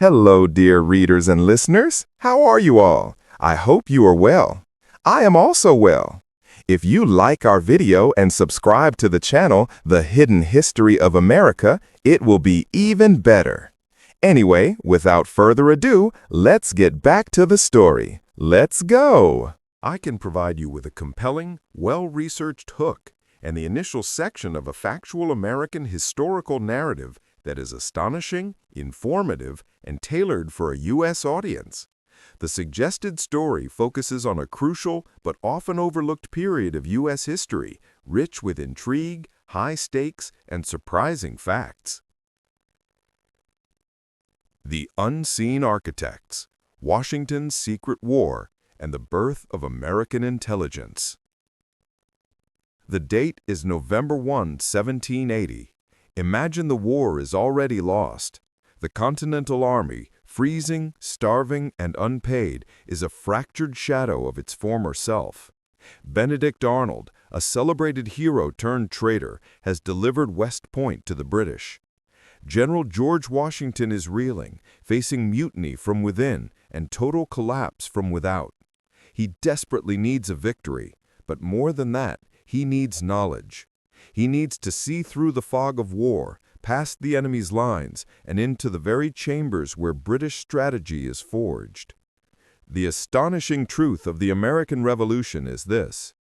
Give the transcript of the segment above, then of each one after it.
Hello, dear readers and listeners. How are you all? I hope you are well. I am also well. If you like our video and subscribe to the channel, The Hidden History of America, it will be even better. Anyway, without further ado, let's get back to the story. Let's go! I can provide you with a compelling, well-researched hook and the initial section of a factual American historical narrative that is astonishing, informative, and tailored for a U.S. audience. The suggested story focuses on a crucial but often overlooked period of U.S. history, rich with intrigue, high stakes, and surprising facts. The Unseen Architects, Washington's Secret War, and the Birth of American Intelligence. The date is November 1, 1780. Imagine the war is already lost. The Continental Army, freezing, starving, and unpaid, is a fractured shadow of its former self. Benedict Arnold, a celebrated hero turned traitor, has delivered West Point to the British. General George Washington is reeling, facing mutiny from within and total collapse from without. He desperately needs a victory, but more than that, he needs knowledge. He needs to see through the fog of war, past the enemy's lines, and into the very chambers where British strategy is forged. The astonishing truth of the American Revolution is this: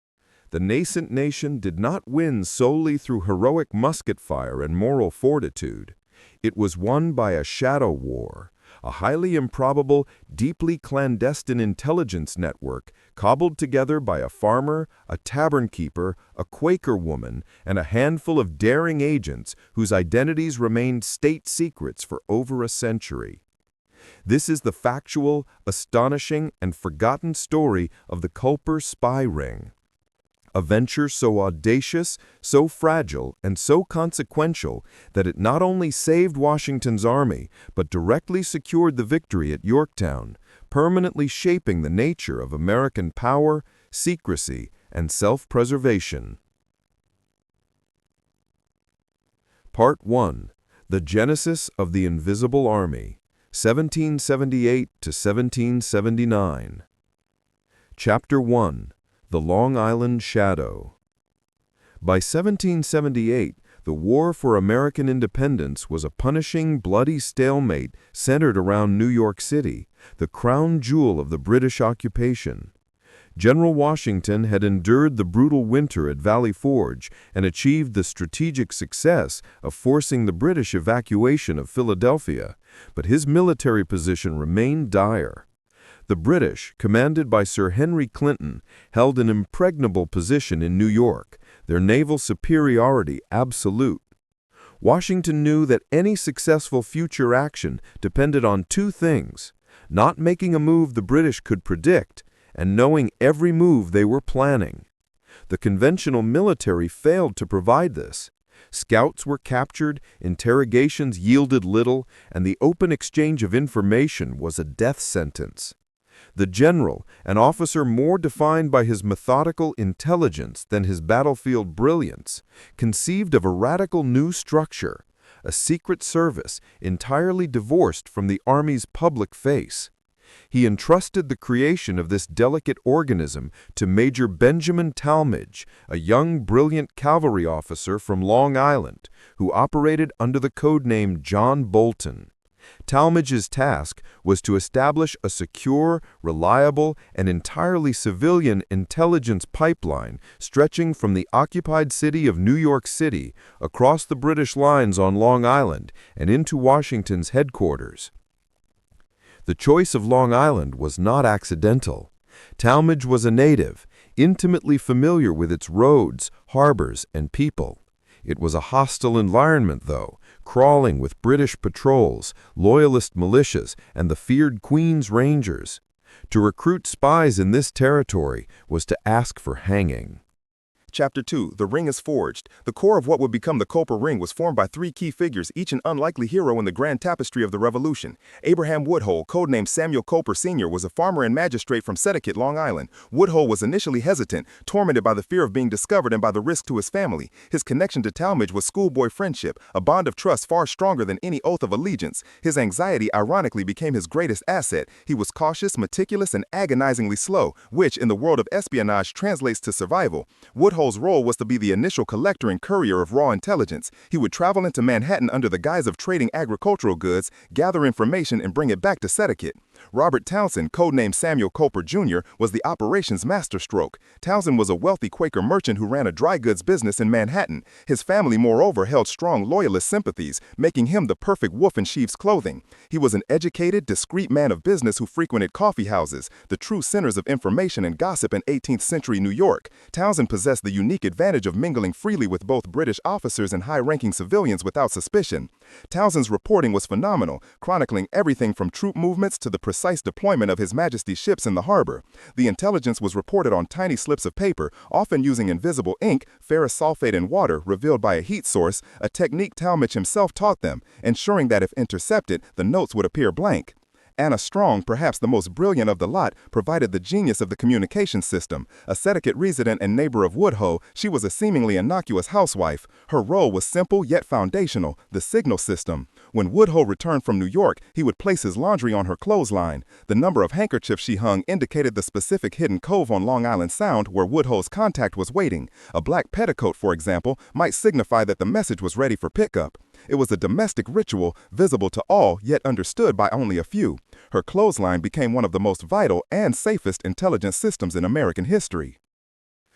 the nascent nation did not win solely through heroic musket fire and moral fortitude. It was won by a shadow war, a highly improbable, deeply clandestine intelligence network cobbled together by a farmer, a tavern keeper, a Quaker woman, and a handful of daring agents whose identities remained state secrets for over a century. This is the factual, astonishing, and forgotten story of the Culper Spy Ring. A venture so audacious, so fragile, and so consequential that it not only saved Washington's army, but directly secured the victory at Yorktown, permanently shaping the nature of American power, secrecy, and self-preservation. Part 1. The Genesis of the Invisible Army, 1778 to 1779. Chapter 1. The Long Island Shadow. By 1778, the war for American independence was a punishing, bloody stalemate centered around New York City, the crown jewel of the British occupation. General Washington had endured the brutal winter at Valley Forge and achieved the strategic success of forcing the British evacuation of Philadelphia, but his military position remained dire. The British, commanded by Sir Henry Clinton, held an impregnable position in New York, their naval superiority absolute. Washington knew that any successful future action depended on two things: not making a move the British could predict, and knowing every move they were planning. The conventional military failed to provide this. Scouts were captured, interrogations yielded little, and the open exchange of information was a death sentence. The general, an officer more defined by his methodical intelligence than his battlefield brilliance, conceived of a radical new structure, a secret service entirely divorced from the Army's public face. He entrusted the creation of this delicate organism to Major Benjamin Talmadge, a young, brilliant cavalry officer from Long Island, who operated under the code name John Bolton. Talmadge's task was to establish a secure, reliable, and entirely civilian intelligence pipeline stretching from the occupied city of New York City across the British lines on Long Island and into Washington's headquarters. The choice of Long Island was not accidental. Talmadge was a native, intimately familiar with its roads, harbors, and people. It was a hostile environment, though, crawling with British patrols, loyalist militias, and the feared Queen's Rangers. To recruit spies in this territory was to ask for hanging. Chapter 2, The Ring is Forged. The core of what would become the Culper Ring was formed by three key figures, each an unlikely hero in the grand tapestry of the Revolution. Abraham Woodhull, codenamed Samuel Culper Sr., was a farmer and magistrate from Setauket, Long Island. Woodhull was initially hesitant, tormented by the fear of being discovered and by the risk to his family. His connection to Talmadge was schoolboy friendship, a bond of trust far stronger than any oath of allegiance. His anxiety, ironically, became his greatest asset. He was cautious, meticulous, and agonizingly slow, which, in the world of espionage, translates to survival. Woodhull's role was to be the initial collector and courier of raw intelligence. He would travel into Manhattan under the guise of trading agricultural goods, gather information, and bring it back to Setauket. Robert Townsend, codenamed Samuel Culper Jr., was the operations masterstroke. Townsend was a wealthy Quaker merchant who ran a dry goods business in Manhattan. His family, moreover, held strong loyalist sympathies, making him the perfect wolf in sheep's clothing. He was an educated, discreet man of business who frequented coffee houses, the true centers of information and gossip in 18th century New York. Townsend possessed the unique advantage of mingling freely with both British officers and high-ranking civilians without suspicion. Townsend's reporting was phenomenal, chronicling everything from troop movements to the precise deployment of His Majesty's ships in the harbor. The intelligence was reported on tiny slips of paper, often using invisible ink, ferrous sulfate, and water revealed by a heat source, a technique Talmadge himself taught them, ensuring that if intercepted, the notes would appear blank. Anna Strong, perhaps the most brilliant of the lot, provided the genius of the communication system. A Setauket resident and neighbor of Woodhull, she was a seemingly innocuous housewife. Her role was simple yet foundational, the signal system. When Woodhull returned from New York, he would place his laundry on her clothesline. The number of handkerchiefs she hung indicated the specific hidden cove on Long Island Sound where Woodhull's contact was waiting. A black petticoat, for example, might signify that the message was ready for pickup. It was a domestic ritual, visible to all, yet understood by only a few. Her clothesline became one of the most vital and safest intelligence systems in American history.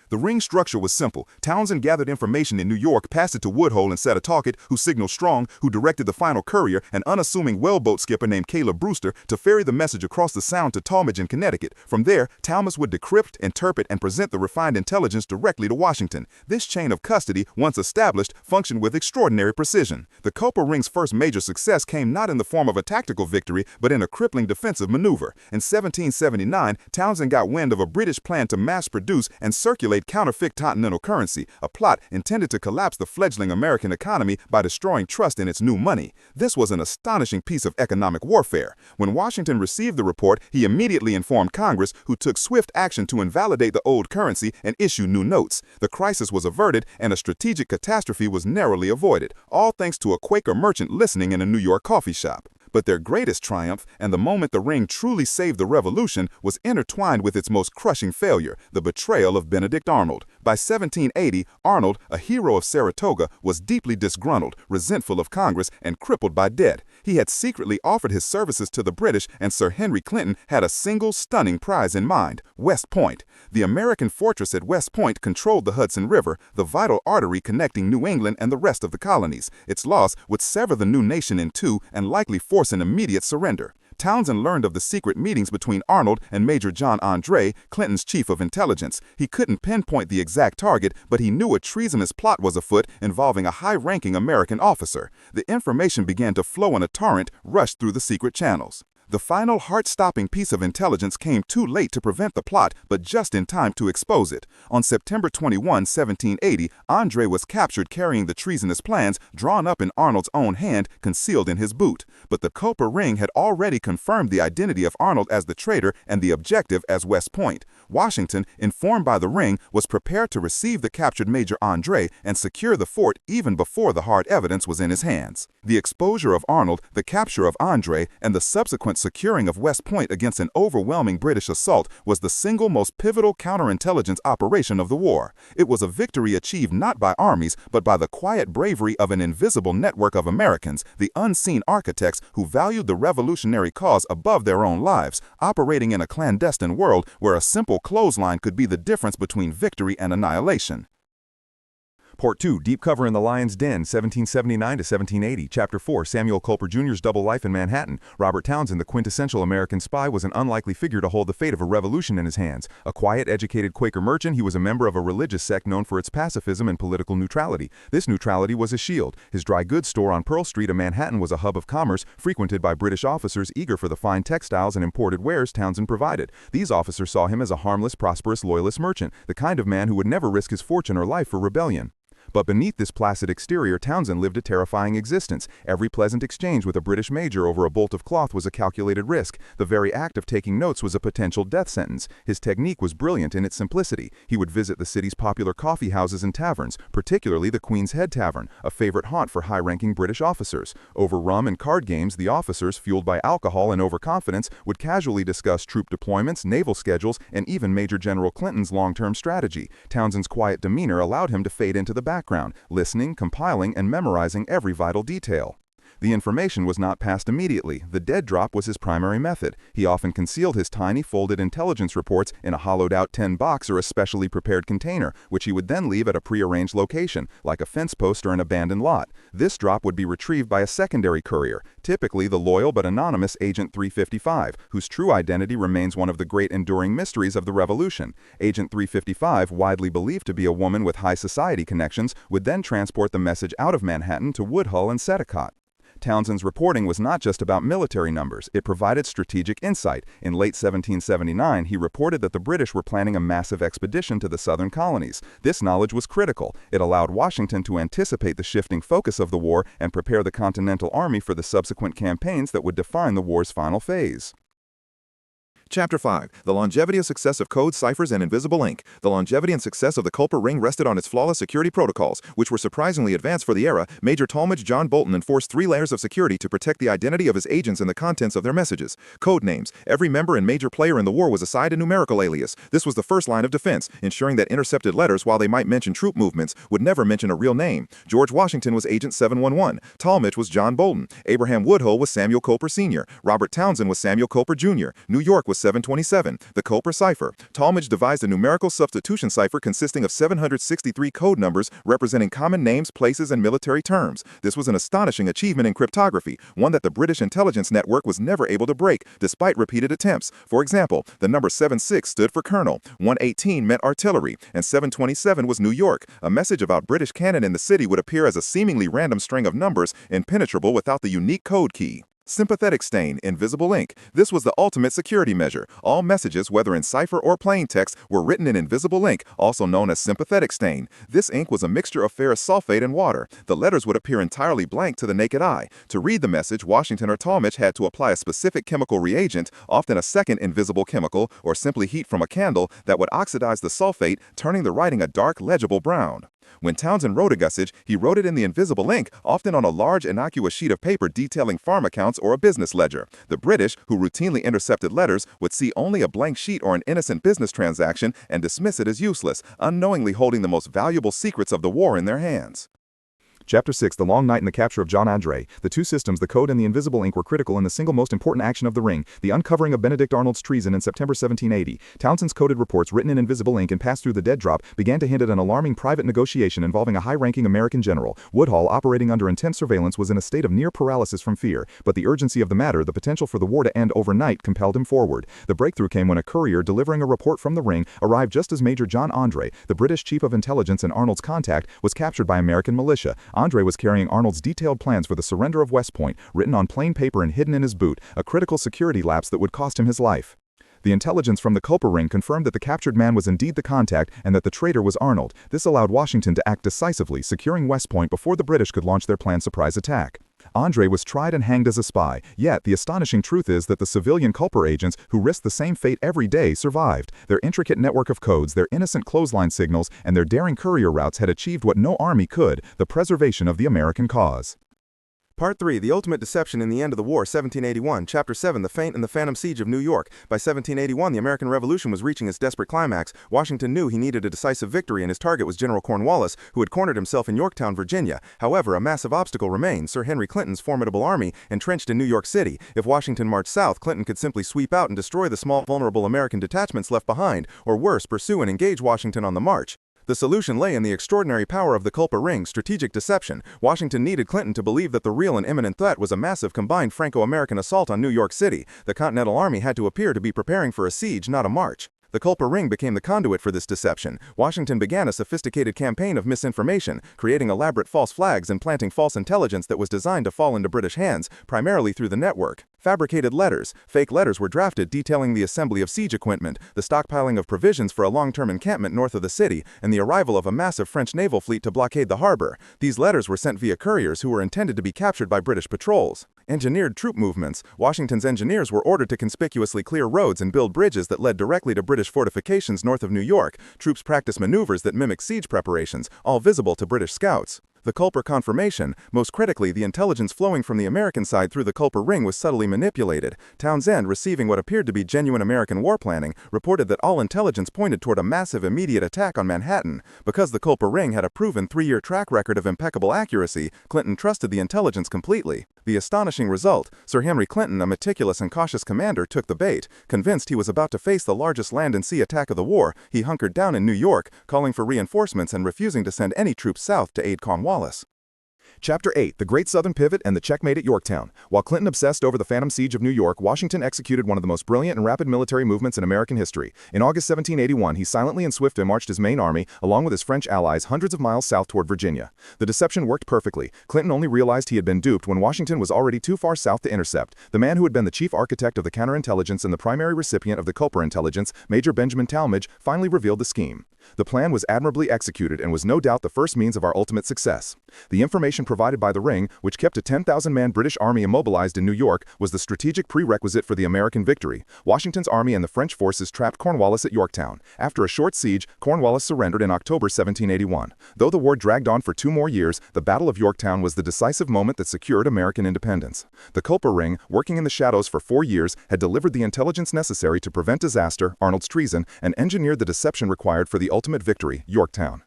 The ring structure was simple. Townsend gathered information in New York, passed it to Woodhull in Setauket, who signaled Strong, who directed the final courier, an unassuming whaleboat skipper named Caleb Brewster, to ferry the message across the Sound to Talmadge in Connecticut. From there, Talmadge would decrypt, interpret, and present the refined intelligence directly to Washington. This chain of custody, once established, functioned with extraordinary precision. The Culper Ring's first major success came not in the form of a tactical victory, but in a crippling defensive maneuver. In 1779, Townsend got wind of a British plan to mass-produce and circulate counterfeit Continental currency, a plot intended to collapse the fledgling American economy by destroying trust in its new money. This was an astonishing piece of economic warfare. When Washington received the report, he immediately informed Congress, who took swift action to invalidate the old currency and issue new notes. The crisis was averted, and a strategic catastrophe was narrowly avoided, all thanks to a Quaker merchant listening in a New York coffee shop. But their greatest triumph, and the moment the ring truly saved the revolution, was intertwined with its most crushing failure, the betrayal of Benedict Arnold. By 1780, Arnold, a hero of Saratoga, was deeply disgruntled, resentful of Congress, and crippled by debt. He had secretly offered his services to the British, and Sir Henry Clinton had a single stunning prize in mind: West Point. The American fortress at West Point controlled the Hudson River, the vital artery connecting New England and the rest of the colonies. Its loss would sever the new nation in two and likely force an immediate surrender. Townsend learned of the secret meetings between Arnold and Major John Andre, Clinton's chief of intelligence. He couldn't pinpoint the exact target, but he knew a treasonous plot was afoot involving a high-ranking American officer. The information began to flow in a torrent, rushed through the secret channels. The final heart-stopping piece of intelligence came too late to prevent the plot, but just in time to expose it. On September 21, 1780, Andre was captured carrying the treasonous plans drawn up in Arnold's own hand, concealed in his boot. But the Culper Ring had already confirmed the identity of Arnold as the traitor and the objective as West Point. Washington, informed by the ring, was prepared to receive the captured Major Andre and secure the fort even before the hard evidence was in his hands. The exposure of Arnold, the capture of Andre, and the subsequent securing of West Point against an overwhelming British assault was the single most pivotal counterintelligence operation of the war. It was a victory achieved not by armies, but by the quiet bravery of an invisible network of Americans, the unseen architects who valued the revolutionary cause above their own lives, operating in a clandestine world where a simple clothesline could be the difference between victory and annihilation. Part 2, Deep Cover in the Lion's Den, 1779 to 1780. Chapter 4, Samuel Culper Jr.'s Double Life in Manhattan. Robert Townsend, the quintessential American spy, was an unlikely figure to hold the fate of a revolution in his hands. A quiet, educated Quaker merchant, he was a member of a religious sect known for its pacifism and political neutrality. This neutrality was his shield. His dry goods store on Pearl Street in Manhattan was a hub of commerce, frequented by British officers eager for the fine textiles and imported wares Townsend provided. These officers saw him as a harmless, prosperous, loyalist merchant, the kind of man who would never risk his fortune or life for rebellion. But beneath this placid exterior, Townsend lived a terrifying existence. Every pleasant exchange with a British major over a bolt of cloth was a calculated risk. The very act of taking notes was a potential death sentence. His technique was brilliant in its simplicity. He would visit the city's popular coffee houses and taverns, particularly the Queen's Head Tavern, a favorite haunt for high-ranking British officers. Over rum and card games, the officers, fueled by alcohol and overconfidence, would casually discuss troop deployments, naval schedules, and even Major General Clinton's long-term strategy. Townsend's quiet demeanor allowed him to fade into the background, listening, compiling, and memorizing every vital detail. The information was not passed immediately. The dead drop was his primary method. He often concealed his tiny folded intelligence reports in a hollowed-out tin box or a specially prepared container, which he would then leave at a prearranged location, like a fence post or an abandoned lot. This drop would be retrieved by a secondary courier, typically the loyal but anonymous Agent 355, whose true identity remains one of the great enduring mysteries of the Revolution. Agent 355, widely believed to be a woman with high society connections, would then transport the message out of Manhattan to Woodhull and Setticott. Townsend's reporting was not just about military numbers, it provided strategic insight. In late 1779, he reported that the British were planning a massive expedition to the southern colonies. This knowledge was critical. It allowed Washington to anticipate the shifting focus of the war and prepare the Continental Army for the subsequent campaigns that would define the war's final phase. Chapter 5. The Longevity and Success of Codes, Ciphers, and Invisible Ink. The longevity and success of the Culper Ring rested on its flawless security protocols, which were surprisingly advanced for the era. Major Talmadge John Bolton enforced 3 layers of security to protect the identity of his agents and the contents of their messages. Code names. Every member and major player in the war was assigned a numerical alias. This was the first line of defense, ensuring that intercepted letters, while they might mention troop movements, would never mention a real name. George Washington was Agent 711. Talmadge was John Bolton. Abraham Woodhull was Samuel Culper Sr. Robert Townsend was Samuel Culper Jr. New York was 727. The Culper Cipher. Talmadge devised a numerical substitution cipher consisting of 763 code numbers representing common names, places, and military terms. This was an astonishing achievement in cryptography, one that the British intelligence network was never able to break, despite repeated attempts. For example, the number 76 stood for Colonel, 118 meant artillery, and 727 was New York. A message about British cannon in the city would appear as a seemingly random string of numbers, impenetrable without the unique code key. Sympathetic stain, invisible ink. This was the ultimate security measure. All messages, whether in cipher or plain text, were written in invisible ink, also known as sympathetic stain. This ink was a mixture of ferrous sulfate and water. The letters would appear entirely blank to the naked eye. To read the message, Washington or Talmadge had to apply a specific chemical reagent, often a second invisible chemical, or simply heat from a candle, that would oxidize the sulfate, turning the writing a dark, legible brown. When Townsend wrote a message, he wrote it in the invisible ink, often on a large, innocuous sheet of paper detailing farm accounts or a business ledger. The British, who routinely intercepted letters, would see only a blank sheet or an innocent business transaction and dismiss it as useless, unknowingly holding the most valuable secrets of the war in their hands. Chapter 6, The Long Night and the Capture of John Andre. The two systems, the code and the invisible ink, were critical in the single most important action of the ring, the uncovering of Benedict Arnold's treason in September 1780. Townsend's coded reports, written in invisible ink and passed through the dead drop, began to hint at an alarming private negotiation involving a high-ranking American general. Woodhull, operating under intense surveillance, was in a state of near paralysis from fear, but the urgency of the matter, the potential for the war to end overnight, compelled him forward. The breakthrough came when a courier delivering a report from the ring arrived just as Major John Andre, the British chief of intelligence and Arnold's contact, was captured by American militia. Andre was carrying Arnold's detailed plans for the surrender of West Point, written on plain paper and hidden in his boot, a critical security lapse that would cost him his life. The intelligence from the Culper Ring confirmed that the captured man was indeed the contact and that the traitor was Arnold. This allowed Washington to act decisively, securing West Point before the British could launch their planned surprise attack. Andre was tried and hanged as a spy, yet the astonishing truth is that the civilian Culper agents, who risked the same fate every day, survived. Their intricate network of codes, their innocent clothesline signals, and their daring courier routes had achieved what no army could, the preservation of the American cause. Part 3, The Ultimate Deception in the End of the War, 1781. Chapter 7, The Feint and the Phantom Siege of New York. By 1781, the American Revolution was reaching its desperate climax. Washington knew he needed a decisive victory, and his target was General Cornwallis, who had cornered himself in Yorktown, Virginia. However, a massive obstacle remained: Sir Henry Clinton's formidable army, entrenched in New York City. If Washington marched south, Clinton could simply sweep out and destroy the small, vulnerable American detachments left behind, or worse, pursue and engage Washington on the march. The solution lay in the extraordinary power of the Culper Ring, strategic deception. Washington needed Clinton to believe that the real and imminent threat was a massive combined Franco-American assault on New York City. The Continental Army had to appear to be preparing for a siege, not a march. The Culper Ring became the conduit for this deception. Washington began a sophisticated campaign of misinformation, creating elaborate false flags and planting false intelligence that was designed to fall into British hands, primarily through the network. Fabricated letters. Fake letters were drafted detailing the assembly of siege equipment, the stockpiling of provisions for a long-term encampment north of the city, and the arrival of a massive French naval fleet to blockade the harbor. These letters were sent via couriers who were intended to be captured by British patrols. Engineered troop movements. Washington's engineers were ordered to conspicuously clear roads and build bridges that led directly to British fortifications north of New York. Troops practiced maneuvers that mimicked siege preparations, all visible to British scouts. The Culper confirmation. Most critically, the intelligence flowing from the American side through the Culper Ring was subtly manipulated. Townsend, receiving what appeared to be genuine American war planning, reported that all intelligence pointed toward a massive immediate attack on Manhattan. Because the Culper Ring had a proven 3-year track record of impeccable accuracy, Clinton trusted the intelligence completely. The astonishing result: Sir Henry Clinton, a meticulous and cautious commander, took the bait. Convinced he was about to face the largest land and sea attack of the war, he hunkered down in New York, calling for reinforcements and refusing to send any troops south to aid Cornwallis. Chapter 8, The Great Southern Pivot and the Checkmate at Yorktown. While Clinton obsessed over the Phantom Siege of New York, Washington executed one of the most brilliant and rapid military movements in American history. In August 1781, he silently and swiftly marched his main army, along with his French allies, hundreds of miles south toward Virginia. The deception worked perfectly. Clinton only realized he had been duped when Washington was already too far south to intercept. The man who had been the chief architect of the counterintelligence and the primary recipient of the Culper intelligence, Major Benjamin Talmadge, finally revealed the scheme. The plan was admirably executed and was no doubt the first means of our ultimate success. The information provided by the Ring, which kept a 10,000-man British army immobilized in New York, was the strategic prerequisite for the American victory. Washington's army and the French forces trapped Cornwallis at Yorktown. After a short siege, Cornwallis surrendered in October 1781. Though the war dragged on for 2 more years, the Battle of Yorktown was the decisive moment that secured American independence. The Culper Ring, working in the shadows for 4 years, had delivered the intelligence necessary to prevent disaster, Arnold's treason, and engineered the deception required for the ultimate victory, Yorktown.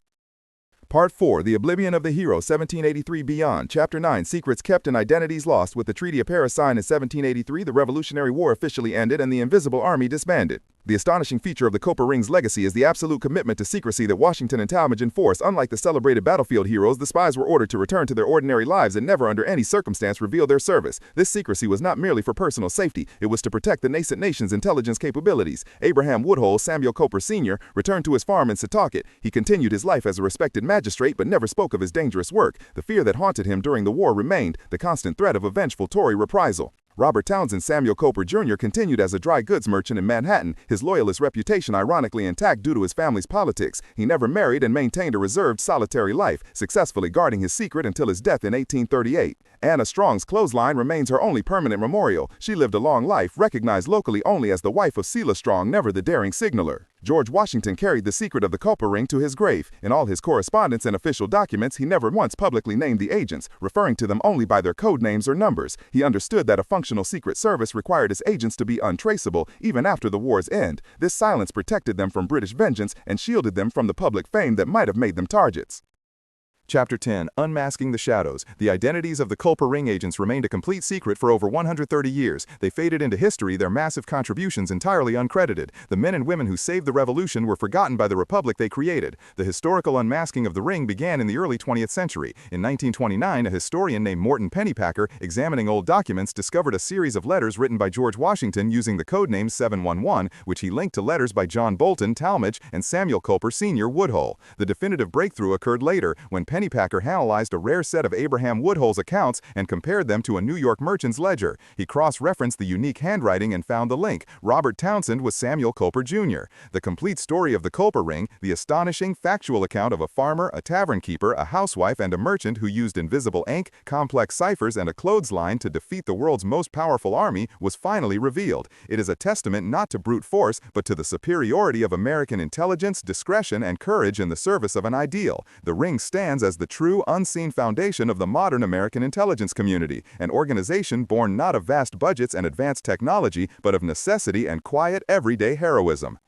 Part 4, The Oblivion of the Hero, 1783 Beyond. Chapter 9, Secrets Kept and Identities Lost. With the Treaty of Paris signed in 1783, the Revolutionary War officially ended and the Invisible Army disbanded. The astonishing feature of the Culper Ring's legacy is the absolute commitment to secrecy that Washington and Talmadge enforced. Unlike the celebrated battlefield heroes, the spies were ordered to return to their ordinary lives and never under any circumstance reveal their service. This secrecy was not merely for personal safety, it was to protect the nascent nation's intelligence capabilities. Abraham Woodhull, Samuel Culper Sr., returned to his farm in Setauket. He continued his life as a respected magistrate but never spoke of his dangerous work. The fear that haunted him during the war remained, the constant threat of a vengeful Tory reprisal. Robert Townsend Samuel Culper Jr. continued as a dry goods merchant in Manhattan, his loyalist reputation ironically intact due to his family's politics. He never married and maintained a reserved, solitary life, successfully guarding his secret until his death in 1838. Anna Strong's clothesline remains her only permanent memorial. She lived a long life, recognized locally only as the wife of Selah Strong, never the daring signaler. George Washington carried the secret of the Culper Ring to his grave. In all his correspondence and official documents, he never once publicly named the agents, referring to them only by their code names or numbers. He understood that a functional Secret Service required its agents to be untraceable even after the war's end. This silence protected them from British vengeance and shielded them from the public fame that might have made them targets. Chapter 10, Unmasking the Shadows. The identities of the Culper Ring agents remained a complete secret for over 130 years. They faded into history, their massive contributions entirely uncredited. The men and women who saved the revolution were forgotten by the republic they created. The historical unmasking of the Ring began in the early 20th century. In 1929, a historian named Morton Pennypacker, examining old documents, discovered a series of letters written by George Washington using the codename 711, which he linked to letters by John Bolton, Talmadge, and Samuel Culper Sr. Woodhull. The definitive breakthrough occurred later, when Pennypacker analyzed a rare set of Abraham Woodhull's accounts and compared them to a New York merchant's ledger. He cross-referenced the unique handwriting and found the link. Robert Townsend was Samuel Culper Jr. The complete story of the Culper Ring, the astonishing, factual account of a farmer, a tavern keeper, a housewife, and a merchant who used invisible ink, complex ciphers, and a clothesline to defeat the world's most powerful army, was finally revealed. It is a testament not to brute force, but to the superiority of American intelligence, discretion, and courage in the service of an ideal. The Ring stands as the true, unseen foundation of the modern American intelligence community, an organization born not of vast budgets and advanced technology, but of necessity and quiet, everyday heroism.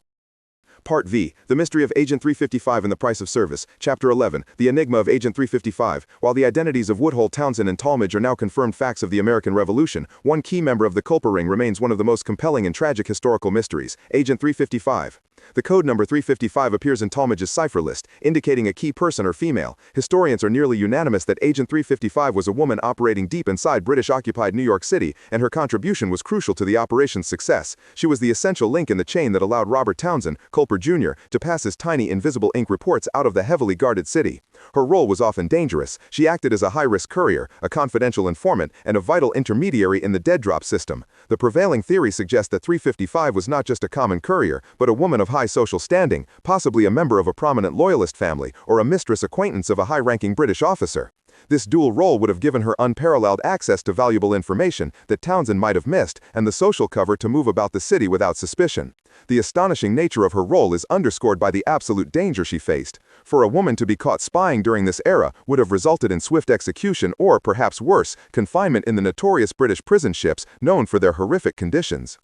Part V, The Mystery of Agent 355 and the Price of Service. Chapter 11, The Enigma of Agent 355. While the identities of Woodhull, Townsend, and Talmadge are now confirmed facts of the American Revolution, one key member of the Culper Ring remains one of the most compelling and tragic historical mysteries: Agent 355. The code number 355 appears in Talmadge's cipher list, indicating a key person or female. Historians are nearly unanimous that Agent 355 was a woman operating deep inside British-occupied New York City, and her contribution was crucial to the operation's success. She was the essential link in the chain that allowed Robert Townsend, Culper Jr., to pass his tiny invisible ink reports out of the heavily guarded city. Her role was often dangerous. She acted as a high-risk courier, a confidential informant, and a vital intermediary in the dead drop system. The prevailing theory suggests that 355 was not just a common courier, but a woman of high social standing, possibly a member of a prominent loyalist family, or a mistress acquaintance of a high-ranking British officer. This dual role would have given her unparalleled access to valuable information that Townsend might have missed, and the social cover to move about the city without suspicion. The astonishing nature of her role is underscored by the absolute danger she faced. For a woman to be caught spying during this era would have resulted in swift execution or, perhaps worse, confinement in the notorious British prison ships known for their horrific conditions.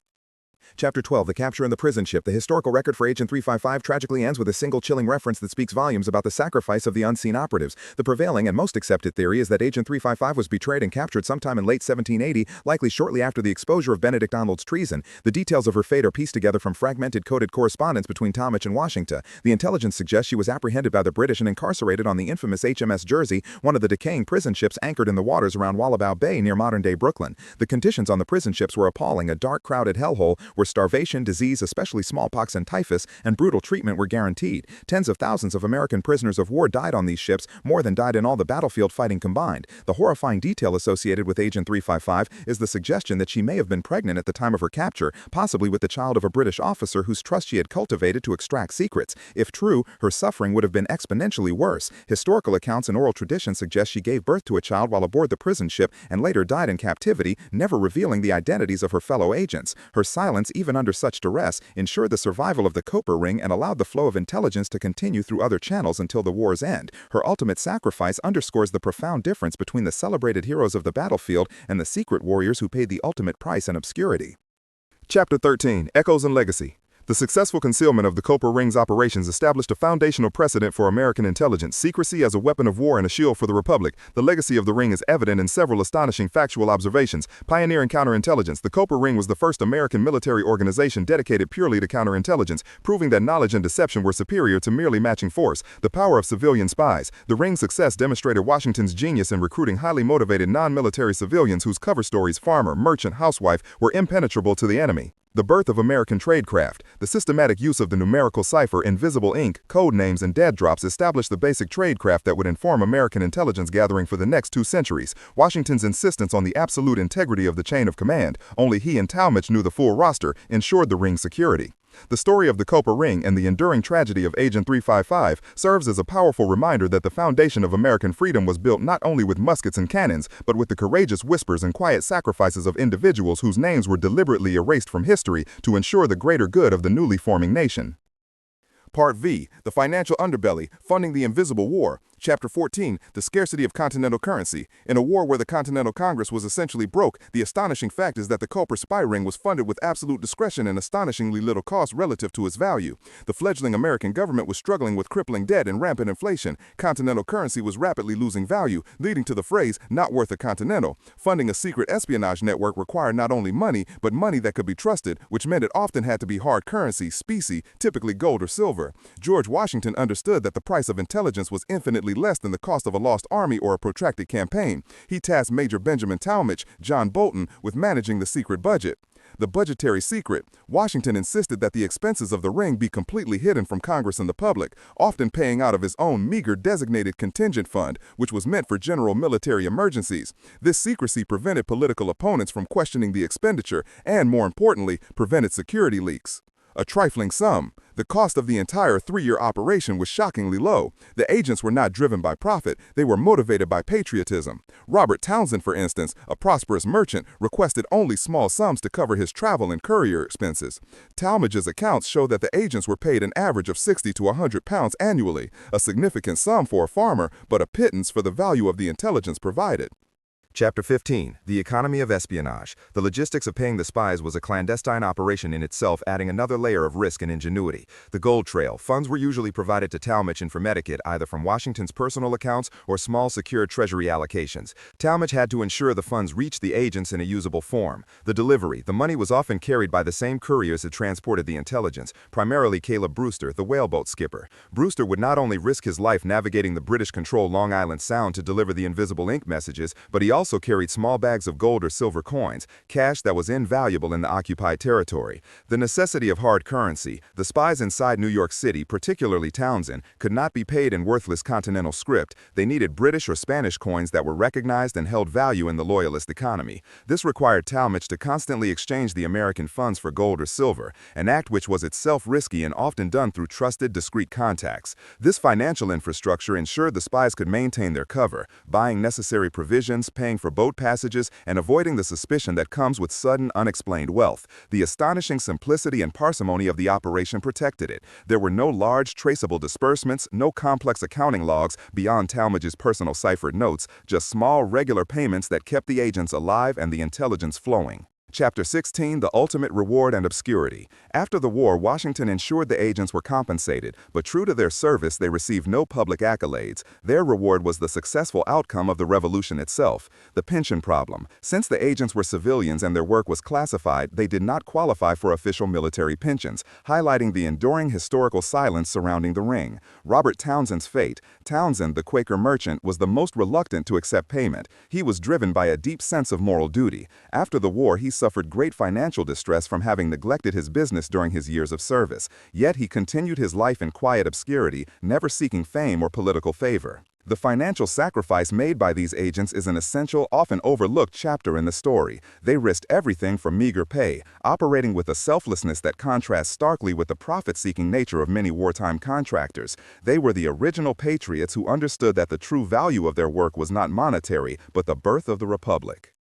Chapter 12, The Capture and the Prison Ship. The historical record for Agent 355 tragically ends with a single chilling reference that speaks volumes about the sacrifice of the unseen operatives. The prevailing and most accepted theory is that Agent 355 was betrayed and captured sometime in late 1780, likely shortly after the exposure of Benedict Arnold's treason. The details of her fate are pieced together from fragmented coded correspondence between Talmadge and Washington. The intelligence suggests she was apprehended by the British and incarcerated on the infamous HMS Jersey, one of the decaying prison ships anchored in the waters around Wallabout Bay near modern-day Brooklyn. The conditions on the prison ships were appalling, a dark, crowded hellhole where starvation, disease, especially smallpox and typhus, and brutal treatment were guaranteed. Tens of thousands of American prisoners of war died on these ships, more than died in all the battlefield fighting combined. The horrifying detail associated with Agent 355 is the suggestion that she may have been pregnant at the time of her capture, possibly with the child of a British officer whose trust she had cultivated to extract secrets. If true, her suffering would have been exponentially worse. Historical accounts and oral tradition suggest she gave birth to a child while aboard the prison ship and later died in captivity, never revealing the identities of her fellow agents. Her silence, even under such duress, ensured the survival of the Culper Ring and allowed the flow of intelligence to continue through other channels until the war's end. Her ultimate sacrifice underscores the profound difference between the celebrated heroes of the battlefield and the secret warriors who paid the ultimate price in obscurity. Chapter 13, Echoes and Legacy. The successful concealment of the Culper Ring's operations established a foundational precedent for American intelligence, secrecy as a weapon of war and a shield for the Republic. The legacy of the Ring is evident in several astonishing factual observations. Pioneering counterintelligence, the Culper Ring was the first American military organization dedicated purely to counterintelligence, proving that knowledge and deception were superior to merely matching force. The power of civilian spies. The Ring's success demonstrated Washington's genius in recruiting highly motivated non-military civilians whose cover stories, farmer, merchant, housewife, were impenetrable to the enemy. The birth of American tradecraft. The systematic use of the numerical cipher, invisible ink, code names, and dead drops established the basic tradecraft that would inform American intelligence gathering for the next 2 centuries. Washington's insistence on the absolute integrity of the chain of command, only he and Talmadge knew the full roster, ensured the Ring's security. The story of the Culper Ring and the enduring tragedy of Agent 355 serves as a powerful reminder that the foundation of American freedom was built not only with muskets and cannons, but with the courageous whispers and quiet sacrifices of individuals whose names were deliberately erased from history to ensure the greater good of the newly forming nation. Part V, The Financial Underbelly, Funding the Invisible War. Chapter 14, The Scarcity of Continental Currency. In a war where the Continental Congress was essentially broke, the astonishing fact is that the Culper spy ring was funded with absolute discretion and astonishingly little cost relative to its value. The fledgling American government was struggling with crippling debt and rampant inflation. Continental currency was rapidly losing value, leading to the phrase, "not worth a continental." Funding a secret espionage network required not only money, but money that could be trusted, which meant it often had to be hard currency, specie, typically gold or silver. George Washington understood that the price of intelligence was infinitely less than the cost of a lost army or a protracted campaign. He tasked Major Benjamin Talmadge, John Bolton, with managing the secret budget. The budgetary secret. Washington insisted that the expenses of the ring be completely hidden from Congress and the public, often paying out of his own meager designated contingent fund, which was meant for general military emergencies. This secrecy prevented political opponents from questioning the expenditure and, more importantly, prevented security leaks. A trifling sum. The cost of the entire 3-year operation was shockingly low. The agents were not driven by profit, they were motivated by patriotism. Robert Townsend, for instance, a prosperous merchant, requested only small sums to cover his travel and courier expenses. Talmadge's accounts show that the agents were paid an average of 60 to 100 pounds annually, a significant sum for a farmer, but a pittance for the value of the intelligence provided. Chapter 15. The Economy of Espionage. The logistics of paying the spies was a clandestine operation in itself, adding another layer of risk and ingenuity. The gold trail. Funds were usually provided to Talmadge and from etiquette, either from Washington's personal accounts or small secure treasury allocations. Talmadge had to ensure the funds reached the agents in a usable form. The delivery. The money was often carried by the same couriers that transported the intelligence, primarily Caleb Brewster, the whaleboat skipper. Brewster would not only risk his life navigating the British-controlled Long Island Sound to deliver the invisible ink messages, but he also carried small bags of gold or silver coins, cash that was invaluable in the occupied territory. The necessity of hard currency. The spies inside New York City, particularly Townsend, could not be paid in worthless Continental script. They needed British or Spanish coins that were recognized and held value in the Loyalist economy. This required Talmadge to constantly exchange the American funds for gold or silver, an act which was itself risky and often done through trusted, discreet contacts. This financial infrastructure ensured the spies could maintain their cover, buying necessary provisions, paying for boat passages, and avoiding the suspicion that comes with sudden, unexplained wealth. The astonishing simplicity and parsimony of the operation protected it. There were no large, traceable disbursements, no complex accounting logs beyond Talmadge's personal ciphered notes, just small, regular payments that kept the agents alive and the intelligence flowing. Chapter 16. The Ultimate Reward and Obscurity. After the war, Washington ensured the agents were compensated, but true to their service, they received no public accolades. Their reward was the successful outcome of the revolution itself. The pension problem. Since the agents were civilians and their work was classified, they did not qualify for official military pensions, highlighting the enduring historical silence surrounding the ring. Robert Townsend's fate. Townsend, the Quaker merchant, was the most reluctant to accept payment. He was driven by a deep sense of moral duty. After the war, he suffered great financial distress from having neglected his business during his years of service. Yet he continued his life in quiet obscurity, never seeking fame or political favor. The financial sacrifice made by these agents is an essential, often overlooked chapter in the story. They risked everything for meager pay, operating with a selflessness that contrasts starkly with the profit-seeking nature of many wartime contractors. They were the original patriots who understood that the true value of their work was not monetary, but the birth of the Republic.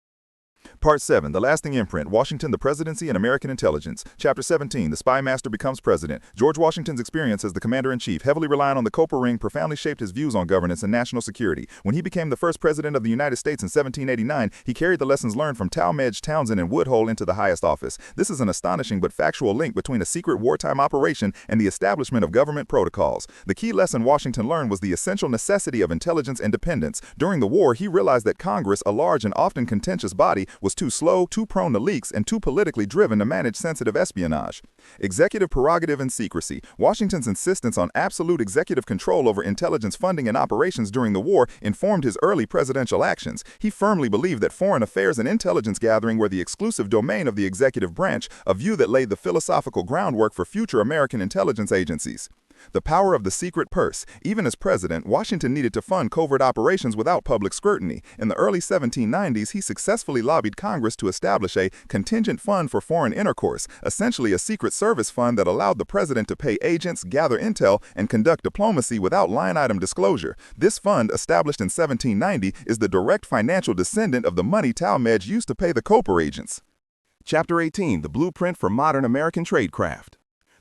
Part 7. The Lasting Imprint. Washington, the Presidency, and American Intelligence. Chapter 17. The Spy Master Becomes President. George Washington's experience as the Commander-in-Chief, heavily relying on the Culper Ring, profoundly shaped his views on governance and national security. When he became the first President of the United States in 1789, he carried the lessons learned from Talmadge, Townsend, and Woodhull into the highest office. This is an astonishing but factual link between a secret wartime operation and the establishment of government protocols. The key lesson Washington learned was the essential necessity of intelligence independence. During the war, he realized that Congress, a large and often contentious body, was too slow, too prone to leaks, and too politically driven to manage sensitive espionage. Executive prerogative and secrecy. Washington's insistence on absolute executive control over intelligence funding and operations during the war informed his early presidential actions. He firmly believed that foreign affairs and intelligence gathering were the exclusive domain of the executive branch, a view that laid the philosophical groundwork for future American intelligence agencies. The power of the secret purse. Even as president, Washington needed to fund covert operations without public scrutiny. In the early 1790s, he successfully lobbied Congress to establish a contingent fund for foreign intercourse, essentially a secret service fund that allowed the president to pay agents, gather intel, and conduct diplomacy without line-item disclosure. This fund, established in 1790, is the direct financial descendant of the money Talmadge used to pay the Culper agents. Chapter 18. The Blueprint for Modern American Tradecraft.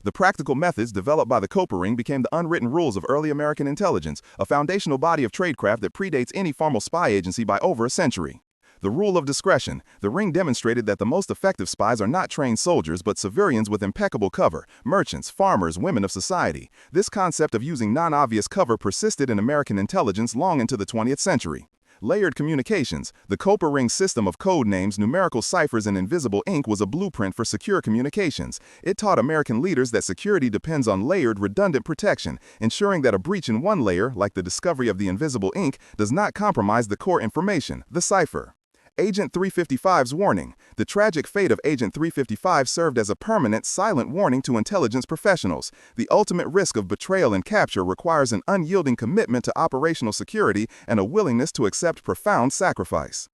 The practical methods developed by the Culper Ring became the unwritten rules of early American intelligence, a foundational body of tradecraft that predates any formal spy agency by over a century. The rule of discretion. The ring demonstrated that the most effective spies are not trained soldiers but civilians with impeccable cover, merchants, farmers, women of society. This concept of using non-obvious cover persisted in American intelligence long into the 20th century. Layered communications. The Culper Ring system of code names, numerical ciphers, and invisible ink was a blueprint for secure communications. It taught American leaders that security depends on layered, redundant protection, ensuring that a breach in one layer, like the discovery of the invisible ink, does not compromise the core information, the cipher. Agent 355's warning. The tragic fate of Agent 355 served as a permanent, silent warning to intelligence professionals. The ultimate risk of betrayal and capture requires an unyielding commitment to operational security and a willingness to accept profound sacrifice.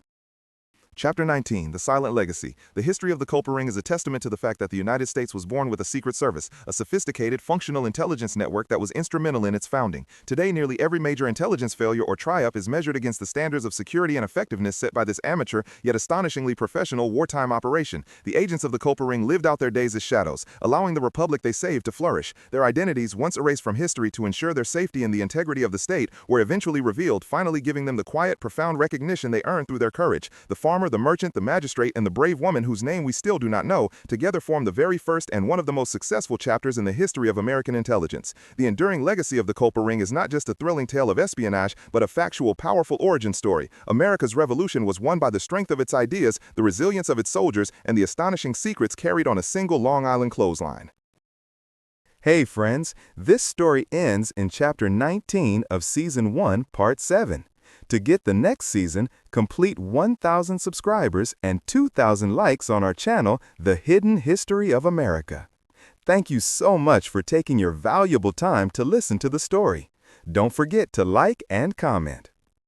Chapter 19, The Silent Legacy. The history of the Culper Ring is a testament to the fact that the United States was born with a secret service, a sophisticated, functional intelligence network that was instrumental in its founding. Today, nearly every major intelligence failure or triumph is measured against the standards of security and effectiveness set by this amateur, yet astonishingly professional wartime operation. The agents of the Culper Ring lived out their days as shadows, allowing the republic they saved to flourish. Their identities, once erased from history to ensure their safety and the integrity of the state, were eventually revealed, finally giving them the quiet, profound recognition they earned through their courage. The farmer, the merchant, the magistrate, and the brave woman whose name we still do not know, together form the very first and one of the most successful chapters in the history of American intelligence. The enduring legacy of the Culper Ring is not just a thrilling tale of espionage, but a factual, powerful origin story. America's revolution was won by the strength of its ideas, the resilience of its soldiers, and the astonishing secrets carried on a single Long Island clothesline. Hey friends, this story ends in Chapter 19 of Season 1, Part 7. To get the next season, complete 1,000 subscribers and 2,000 likes on our channel, The Hidden History of America. Thank you so much for taking your valuable time to listen to the story. Don't forget to like and comment.